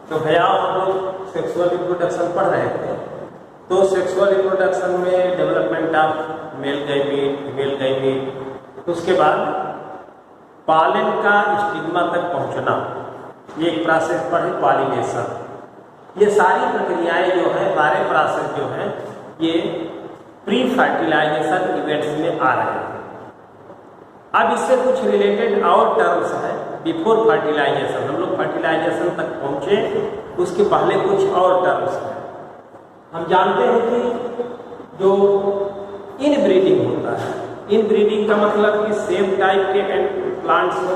तो भैया हम लोग सेक्सुअल रिप्रोडक्शन पढ़ रहे थे। तो सेक्सुअल रिप्रोडक्शन में development of male gamete, female gamete, तो उसके बाद पॉलन का स्टिग्मा तक पहुंचना, ये एक प्रोसेस पढ़े, पॉलिनेशन। ये सारी प्रक्रियाएं जो है, सारे प्रोसेस जो हैं, ये प्री फर्टिलाइजेशन इवेंट्स में आ रहे हैं। अब इससे कुछ रिलेटेड और टर्म्स हैं बिफोर फर्टिलाइजेशन। हम लोग फर्टिलाइजेशन तक पहुंचे, उसके पहले कुछ और टर्म्स हैं। हम जानते हैं कि जो इनब्रीडिंग होता है, इनब्रीडिंग का मतलब कि सेम टाइप के प्लांट्स हो,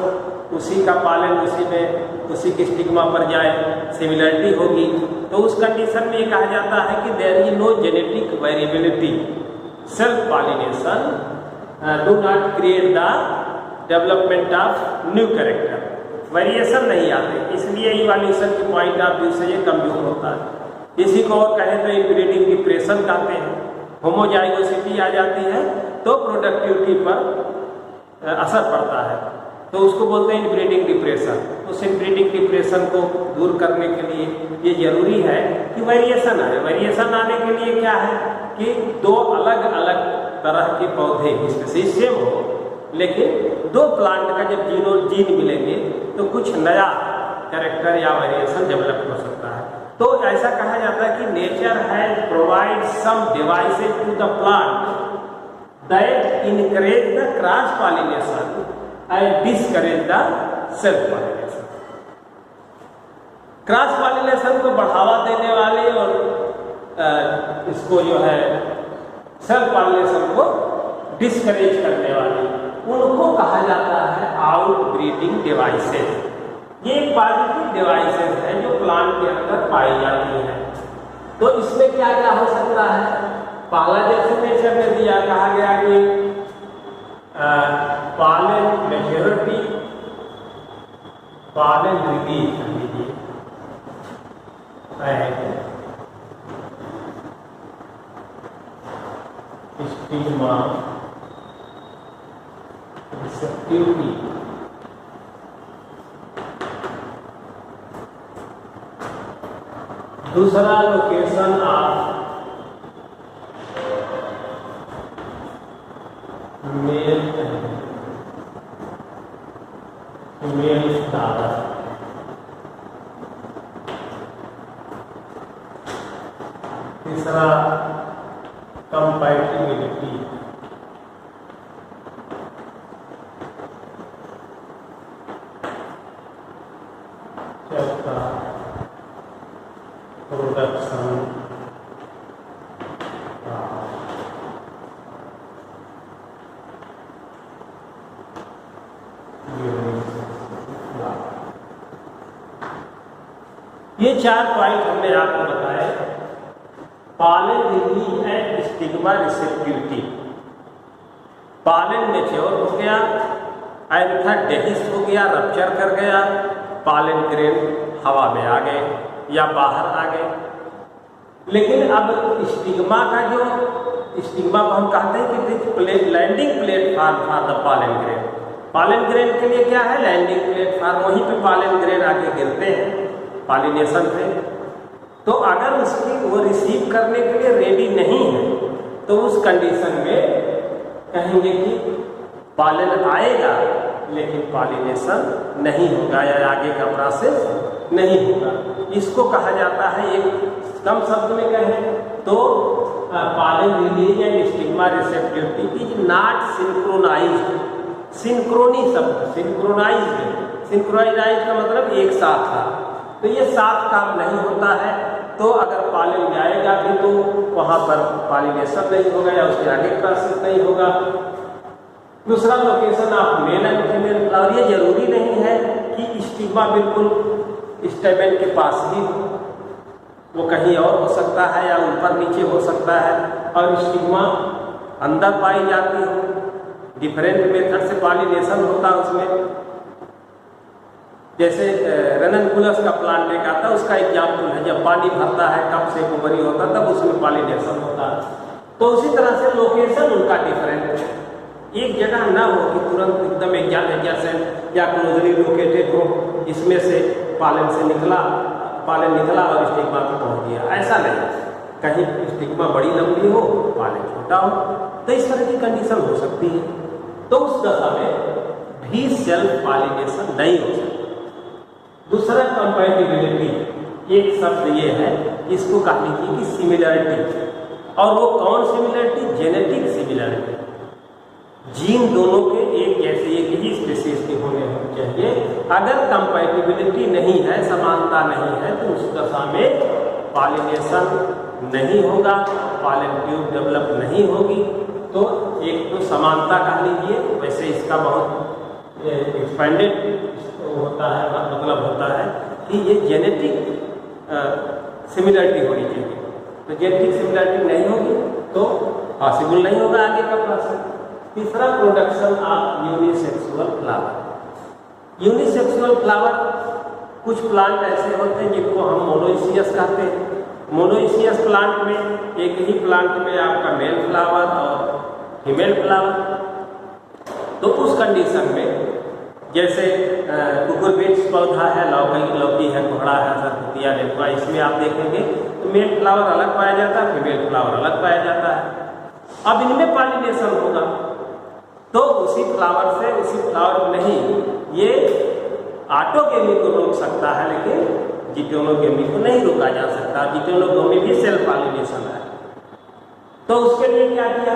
उसी का पालन उसी में, उसी के स्टिग्मा पर जाए, सिमिलरिटी होगी, तो उस कंडीशन में ये कहा जाता है कि there is no genetic variability, self pollination do not create the development of new character. Variation नहीं आते, इसलिए इवोल्यूशन के पॉइंट ऑफ व्यू से ये कमजोर होता है। इसी को और कहें तो इनब्रीडिंग डिप्रेशन कहते हैं। होमोजाइगोसिटी आ जाती है तो प्रोडक्टिविटी पर असर पड़ता है, तो उसको बोलते हैं इनब्रीडिंग डिप्रेशन। उस इनब्रीडिंग डिप्रेशन को दूर करने के लिए ये जरूरी है कि वेरिएशन आए। वेरिएशन आने के लिए क्या है कि दो अलग अलग तरह के पौधे स्पीशीज सेम हो, लेकिन दो प्लांट का जब जीन मिलेंगे तो कुछ नया कैरेक्टर या वेरिएशन डेवलप हो सकता है। तो ऐसा कहा जाता है कि nature has provide some devices to the plant that encourage the cross pollination and discourage the self pollination. Cross pollination को बढ़ावा देने वाले और इसको जो है सेल्फ पॉलिनेशन को डिस्करेज करने वाले, उनको कहा जाता है आउटब्रीडिंग डिवाइसेज। ये पॉजिटिव डिवाइसेज हैं जो प्लांट के अंदर पाई जाती हैं। तो इसमें क्या क्या हो सकता है? पहला डेफिनेशन में दिया, कहा गया कि pollen maturity, pollen release stigma receptivity. दूसरा location of male female flower. तीसरा कंपैटिबिलिटी। चौथा प्रोडक्शन। ये चार पॉइंट हमने आपको बताए। Pollen release and stigma receptivity. Pollen mature हो गया, एंथा डेहिस हो गया, रप्चर कर गया, पॉलन ग्रेन हवा में आ गए या बाहर आ गए। लेकिन अब स्टिग्मा का जो स्टिग्मा को हम कहते हैं कि landing platform for the pollen grain. Pollen grain के लिए क्या है? लैंडिंग प्लेटफॉर्म, वहीं पे पॉलन ग्रेन आके गिरते हैं पॉलिनेशन पे। तो अगर उसकी वो रिसीव करने के लिए रेडी नहीं है तो उस कंडीशन में कहेंगे कि पॉलन आएगा लेकिन पॉलिनेशन नहीं होगा या आगे का प्रोसेस नहीं होगा। इसको कहा जाता है, एक कम शब्द में कहें तो pollen release and stigma receptivity is not synchronized. Synchrony शब्द, सिंक्रोनाइज्ड, सिंक्रोनाइज्ड का मतलब एक साथ था, तो ये साथ काम नहीं होता है। तो अगर पॉलन जाएगा भी तो वहाँ पर पॉलिनेशन नहीं होगा या उसके आगे प्रोसेस नहीं होगा। दूसरा location of male and female flower. ये जरूरी नहीं है कि स्टिग्मा बिल्कुल स्टेमेन के पास ही हो, वो कहीं और हो सकता है या ऊपर नीचे हो सकता है, और स्टिग्मा अंदर पाई जाती हो। डिफरेंट मेथड से पॉलिनेशन होता है उसमें। जैसे रेननकुलस का प्लांट एक आता है, उसका एग्जाम्पल है, जब पानी भरता है कप से कोबरी होता है तब उसमें पॉलिनेशन होता है। तो उसी तरह से लोकेशन उनका डिफरेंट है। एक जगह ना हो कि तुरंत एकदम एडजेसेंट या क्लोजली लोकेटेड हो, इसमें से पालन से निकला पॉलन निकला और स्टिग्मा पे पहुंच गया, ऐसा नहीं। कहीं स्टिग्मा बड़ी लंबी हो, पॉलन छोटा हो, तो इस तरह की कंडीशन हो सकती है। तो उस दशा में भी सेल्फ पॉलिनेशन नहीं हो सकता। दूसरा कंपैटिबिलिटी, एक शब्द ये है, इसको कह लीजिए कि सिमिलरिटी। और वो कौन सिमिलरिटी? Genetic similarity. जीन दोनों के एक जैसे एक ही स्पीशीज के होने चाहिए। अगर कंपैटिबिलिटी नहीं है, समानता नहीं है, तो उस दशा में पॉलिनेशन नहीं होगा, पॉलन ट्यूब डेवलप नहीं होगी। तो एक तो समानता कह लीजिए, वैसे इसका बहुत एक्सपेंडेड होता है, मतलब होता है कि ये जेनेटिक सिमिलरिटी होनी चाहिए। तो जेनेटिक सिमिलरिटी नहीं होगी तो पॉसिबल नहीं होगा आगे का प्रोसेस। तीसरा, production of unisexual flower. Unisexual flower, कुछ प्लांट ऐसे होते हैं जिनको हम मोनोइसियस कहते हैं। मोनोइसियस प्लांट में एक ही प्लांट में आपका मेल फ्लावर और फीमेल फ्लावर। तो उस कंडीशन में जैसे कुकुरबिट्स पौधा है, लौकी है, कोहड़ा है, सरपुतिया, नेनुआ, इसमें आप देखेंगे तो मेल फ्लावर अलग पाया जाता है, फीमेल फ्लावर अलग पाया जाता है। अब इनमें पॉलिनेशन होगा तो उसी फ्लावर से उसी फ्लावर नहीं, ये ऑटोगेमी को रोक सकता है लेकिन जिटेनोगेमी को नहीं रोका जा सकता। जिटेनोगेमी भी सेल्फ पॉलिनेशन है। तो उसके लिए क्या किया?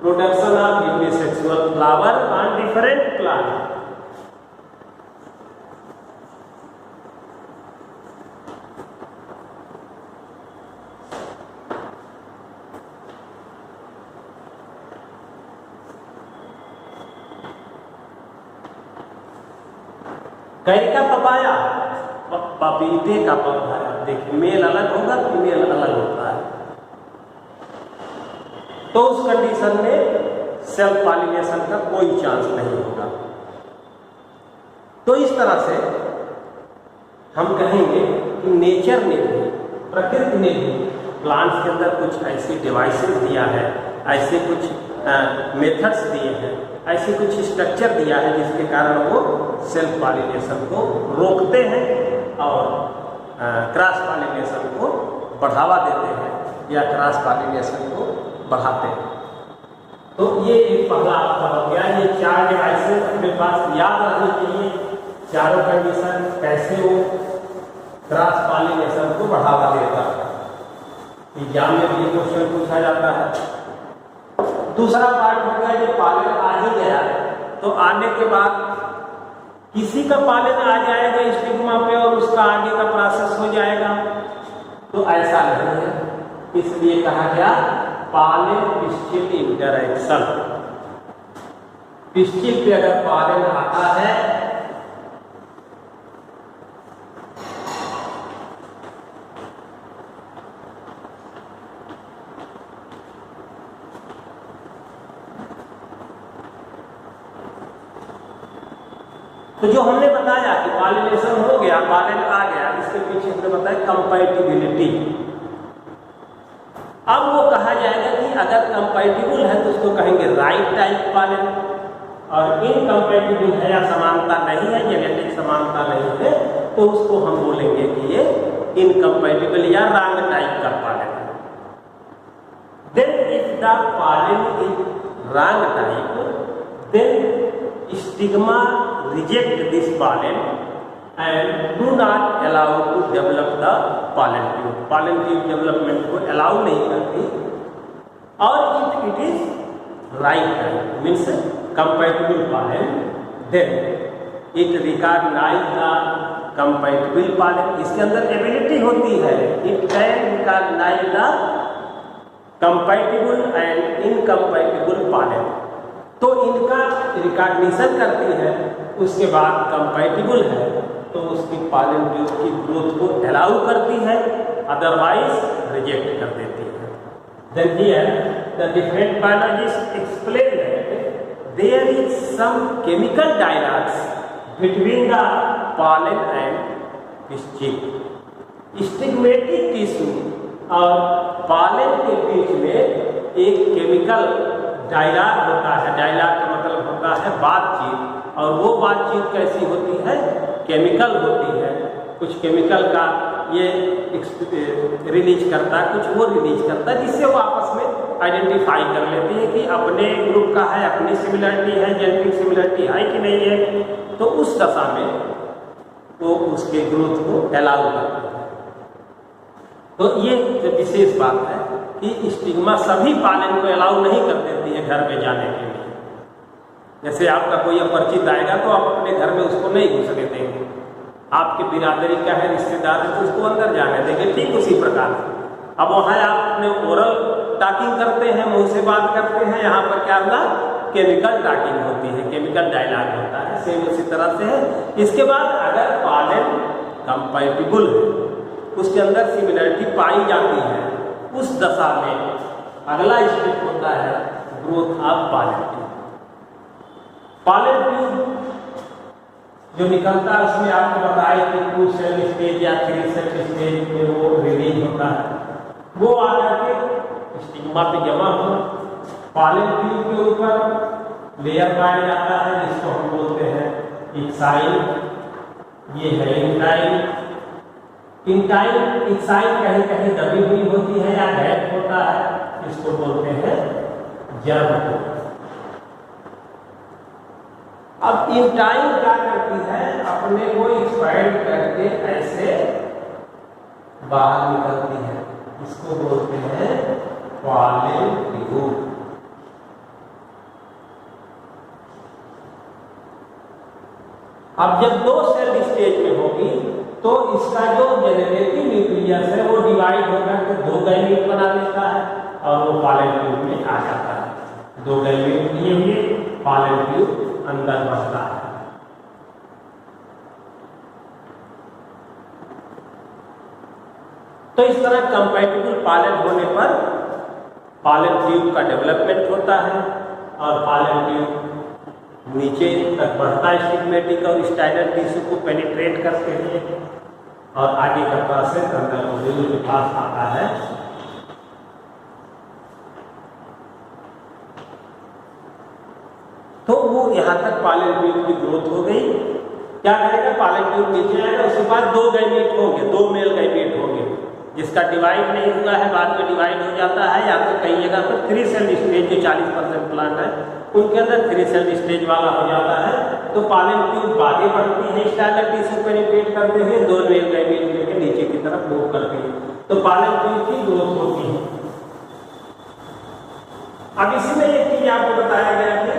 Production of unisexual flower on different plant. Carry का पपाया, पपीते का पौधा है, देखिए मेल अलग होगा, फीमेल अलग होता है। तो उस कंडीशन में सेल्फ पॉलिनेशन का कोई चांस नहीं होगा। तो इस तरह से हम कहेंगे कि नेचर ने भी, प्रकृति ने भी प्लांट्स के अंदर कुछ ऐसी डिवाइसेस दिया है, ऐसे कुछ मेथड्स दिए हैं, ऐसे कुछ स्ट्रक्चर दिया है जिसके कारण वो सेल्फ पॉलिनेशन को रोकते हैं और क्रॉस पॉलिनेशन को बढ़ावा देते हैं या क्रॉस पॉलिनेशन को बढ़ाते हैं। तो ये एक पहला आपका हो गया। ये 4 डिवाइसेस अपने पास याद रखनी चाहिए। चारों कंडीशन कैसे वो क्रॉस पॉलिनेशन को बढ़ावा देता है। एग्जाम में भी क्वेश्चन पूछा जाता है। दूसरा पार्ट हो गया, जो पॉलन आ ही गया तो आने के बाद किसी का पॉलन आ जाएगा स्टिग्मा पे और उसका आगे का प्रोसेस हो जाएगा, तो ऐसा नहीं है। इसलिए कहा गया पॉलन पिस्टिल इंटरैक्शन। पिस्टिल पे अगर पॉलन आता है तो जो हमने बताया कि पॉलिनेशन हो गया, पॉलन आ गया, इसके पीछे हमने बताया कंपैटिबिलिटी। अब वो कहा जाएगा कि अगर कंपैटिबल है तो उसको कहेंगे राइट टाइप पॉलन, और इनकम्पैटिबल है या समानता नहीं है, जेनेटिक समानता नहीं है, तो उसको हम बोलेंगे कि ये इनकम्पैटिबल या रॉन्ग टाइप का पॉलन है। Then if the pollen is wrong type, then stigma reject this pollen and do not allow to develop the pollen tube. Pollen tube development को allow नहीं करती। और if it is right type means compatible pollen, then it recognize the compatible pollen. इसके अंदर ability होती है, it can recognize the compatible and incompatible pollen. तो इनका रिकॉग्निशन करती है, उसके बाद कंपैटिबल है तो उसकी पॉलन ट्यूब की ग्रोथ को अलाउ करती है, अदरवाइज रिजेक्ट कर देती है। Then here the different biologist explain that there is some chemical dialogues between the pollen and pistil. Stigmatic tissue और पॉलन के बीच में एक केमिकल डायलॉग होता है। डायलॉग का मतलब होता है बातचीत, और वो बातचीत कैसी होती है? केमिकल होती है। कुछ केमिकल का ये रिलीज करता है, कुछ वो रिलीज करता है, जिससे वो आपस में आइडेंटिफाई कर लेते हैं कि अपने ग्रुप का है, अपनी सिमिलरिटी है, जेनेटिक सिमिलरिटी है कि नहीं है। तो उस दशा में वो उसके ग्रोथ को अलाउ करते हैं। तो ये जो विशेष बात है कि स्टिग्मा सभी पालन को अलाउ नहीं कर देती है घर में जाने के लिए। जैसे आपका कोई अपरिचित आएगा तो आप अपने घर में उसको नहीं घुसने देंगे, आपके बिरादरी का है, रिश्तेदार है, तो उसको अंदर जाने देंगे। ठीक उसी प्रकार अब वहाँ आप अपने ओरल टॉकिंग करते हैं, मुंह से बात करते हैं, यहाँ पर क्या होगा, केमिकल टॉकिंग होती है, केमिकल डायलॉग होता है, सेम उसी तरह से है। इसके बाद अगर पालन कंपैटिबल है, उसके अंदर सिमिलरिटी पाई जाती है, उस दशा में अगला स्टेप होता है ग्रोथ ऑफ पालन ट्यूब। पालन ट्यूब जो निकलता है उसमें आपको बताया कि 2 सेल स्टेज या 3 सेल स्टेज में वो रिलीज होता है, वो आकर के स्टिग्मा पे जमा हो, पालन ट्यूब के ऊपर लेयर पाया जाता है जिसको हम बोलते हैं एक्साइल, ये है इंटाइल। इंटाइल एक्साइल कहीं कहीं दबी हुई होती है या गैप होता है, इसको बोलते हैं जर्म। अब इंटाइल क्या करती है, अपने को एक्सपैंड करके ऐसे बाहर निकलती है, इसको बोलते हैं पालन ट्यूब। अब जब 2 सेल स्टेज में होगी तो इसका जो जेनेरेटिव न्यूक्लियस है वो डिवाइड होकर के 2 गैमीट बना देता है और वो पालन ट्यूब में आ जाता है। 2 गैमीट लिए हुए पालन ट्यूब अंदर बढ़ता है। तो इस तरह कंपैटिबल पालन होने पर पालन ट्यूब का डेवलपमेंट होता है और पालन ट्यूब नीचे तक बढ़ता है, स्टिग्मेटिक और स्टाइनल टिश्यू को पेनिट्रेट करते हैं और आगे का प्रोसेस अंदर मॉड्यूल के पास आता है। तो वो यहाँ तक पालन ट्यूब की ग्रोथ हो गई। क्या करेगा, पालन ट्यूब नीचे आएगा, उसके बाद 2 गैमीट होंगे, 2 मेल गैमीट होंगे, जिसका डिवाइड नहीं हुआ है, बाद में डिवाइड हो जाता है, या तो कई जगह पर 3 सेल स्टेज जो 40% प्लांट है उनके अंदर 3 सेल स्टेज वाला हो जाता है। तो पालन ट्यूब आगे बढ़ती है, स्टाइनल टिश्यू पेनिट्रेट करते हुए 2 मेल गैमीट लेकर नीचे की तरफ मूव करती है, तो पालन ट्यूब की ग्रोथ होती है। अब इसमें एक चीज आपको बताया गया है,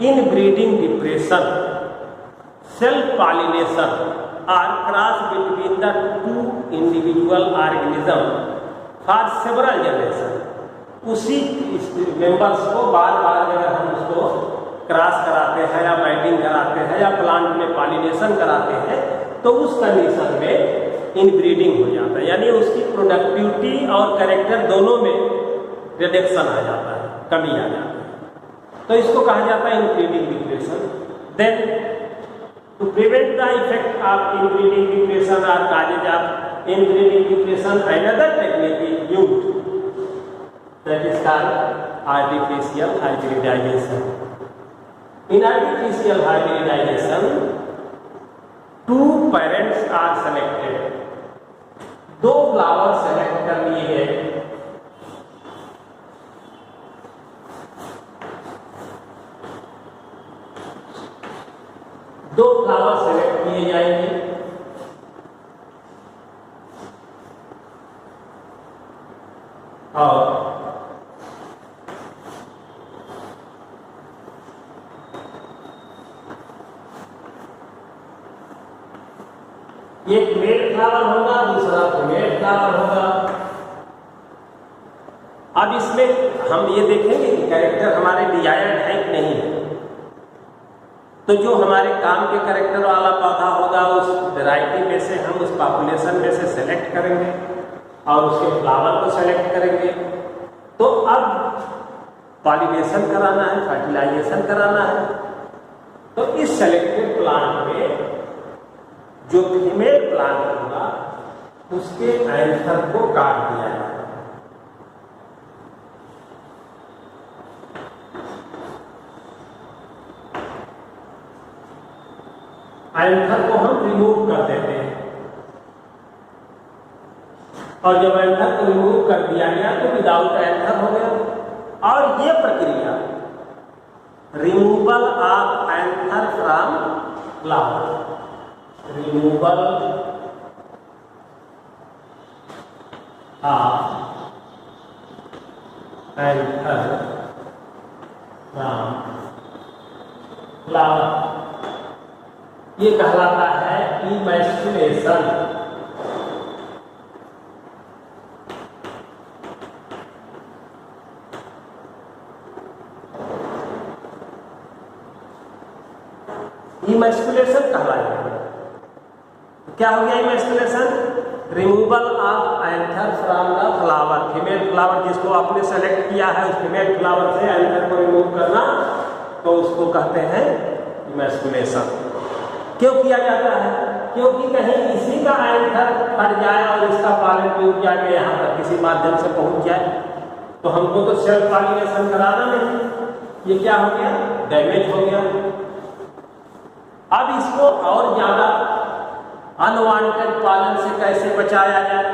inbreeding depression, self pollination or cross between the 2 individual organism for several generation. उसी मेंबर्स को बार बार अगर हम उसको क्रॉस कराते हैं या बाइंडिंग कराते हैं या प्लांट में पॉलिनेशन कराते हैं तो उस कंडीशन में इनब्रीडिंग हो जाता है, यानी उसकी प्रोडक्टिविटी और कैरेक्टर दोनों में रिडक्शन आ जाता है, कमी आ जाता है। तो इसको कहा जाता है inbreeding depression. Then to prevent the effect of inbreeding depression और causes of inbreeding depression another technique is used, that is called artificial hybridization. In artificial hybridization, 2 parents are selected. 2 flower select कर लिए गए, दो flower select किए जाएंगे और एक male flower होगा, दूसरा फीमेल फ्लावर होगा। अब इसमें हम ये देखेंगे कि कैरेक्टर हमारे डिजायर्ड है कि नहीं है। तो जो हमारे काम के कैरेक्टर वाला पौधा होगा उस वैरायटी में से हम उस पॉपुलेशन में से सेलेक्ट करेंगे और उसके फ्लावर को सेलेक्ट करेंगे। तो अब पॉलिनेशन कराना है, फर्टिलाइजेशन कराना है, तो इस सेलेक्टेड प्लांट में जो फीमेल प्लांट होगा उसके एंथर को काट दिया जाएगा। एंथर को हम रिमूव कर देते हैं और जब एंथर को रिमूव कर दिया गया तो विदाउट एंथर हो गया। और ये प्रक्रिया removal of anther from flower, removal of anther from flower, ये कहलाता है इमैस्कुलेशन। इमैस्कुलेशन कहलाएगा। क्या हो गया emasculation? Removal of anther from the flower, female flower जिसको आपने सेलेक्ट किया है उस फीमेल फ्लावर से एंथर को रिमूव करना, तो उसको कहते हैं इमैस्कुलेशन। क्यों किया जाता है? क्योंकि कहीं इसी का एंथर हट जाए और इसका पॉलन ट्यूब जाके यहाँ पर किसी माध्यम से पहुंच जाए, तो हमको तो सेल्फ पॉलिनेशन कराना नहीं। ये क्या हो गया? डैमेज हो गया। अब इसको और ज्यादा अनवांटेड पॉलन से कैसे बचाया जाए?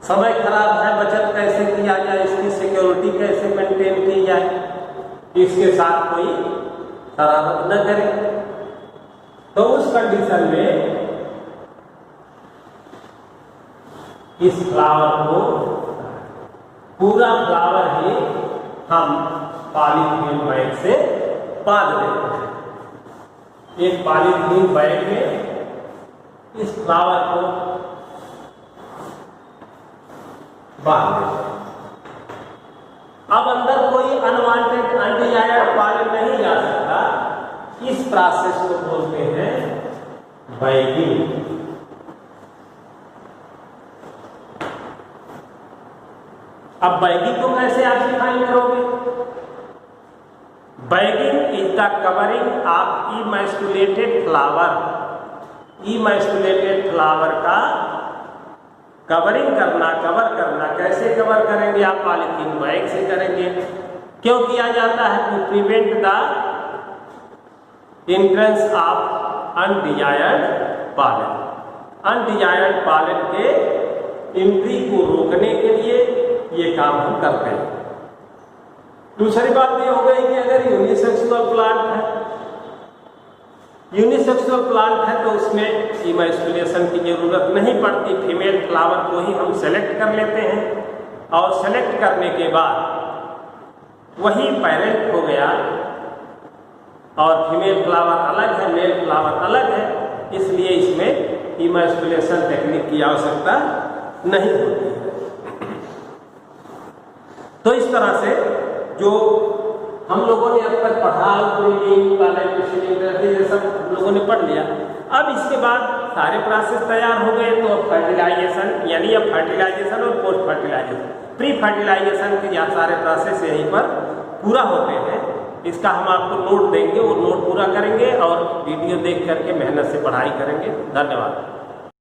समय खराब है, बचत कैसे किया जाए, इसकी सिक्योरिटी कैसे मेंटेन की जाए, इसके साथ कोई शरारत न करे। तो उस कंडीशन में इस फ्लावर को, पूरा फ्लावर ही हम पॉलीथीन बैग से बांध देते हैं। एक पॉलीथीन बैग में इस फ्लावर को बांध देते हैं। अब अंदर कोई अनवांटेड अनडिजायर्ड पॉलन नहीं जा सकता। इस प्रोसेस को बोलते हैं बैगिंग। अब बैगिंग को कैसे आप डिफाइन करोगे? Bagging is the covering of emasculated flower. Emasculated flower का कवरिंग करना, कवर करना। कैसे कवर करेंगे आप? पॉलीथीन बैग से करेंगे। क्यों किया जाता है? To prevent the entrance of undesired pollen. Undesired pollen के एंट्री को रोकने के लिए ये काम हम करते हैं। दूसरी बात ये हो गई कि अगर यूनिसेक्सुअल प्लांट है, यूनिसेक्सुअल प्लांट है तो उसमें इमैस्कुलेशन की जरूरत नहीं पड़ती। फीमेल फ्लावर को ही हम सेलेक्ट कर लेते हैं और सेलेक्ट करने के बाद वही पेरेंट हो गया और फीमेल फ्लावर अलग है, मेल फ्लावर अलग है, इसलिए इसमें इमैस्कुलेशन टेक्निक की आवश्यकता नहीं होती है। तो इस तरह से जो हम लोगों ने अब तक पढ़ा, ये सब हम लोगों ने पढ़ लिया। अब इसके बाद सारे प्रोसेस तैयार हो गए, तो अब फर्टिलाइजेशन, यानी अब फर्टिलाइजेशन और पोस्ट फर्टिलाइजेशन, प्री फर्टिलाइजेशन के यहाँ सारे प्रोसेस यहीं पर पूरा होते हैं। इसका हम आपको नोट देंगे, वो नोट पूरा करेंगे और वीडियो देख करके मेहनत से पढ़ाई करेंगे। धन्यवाद।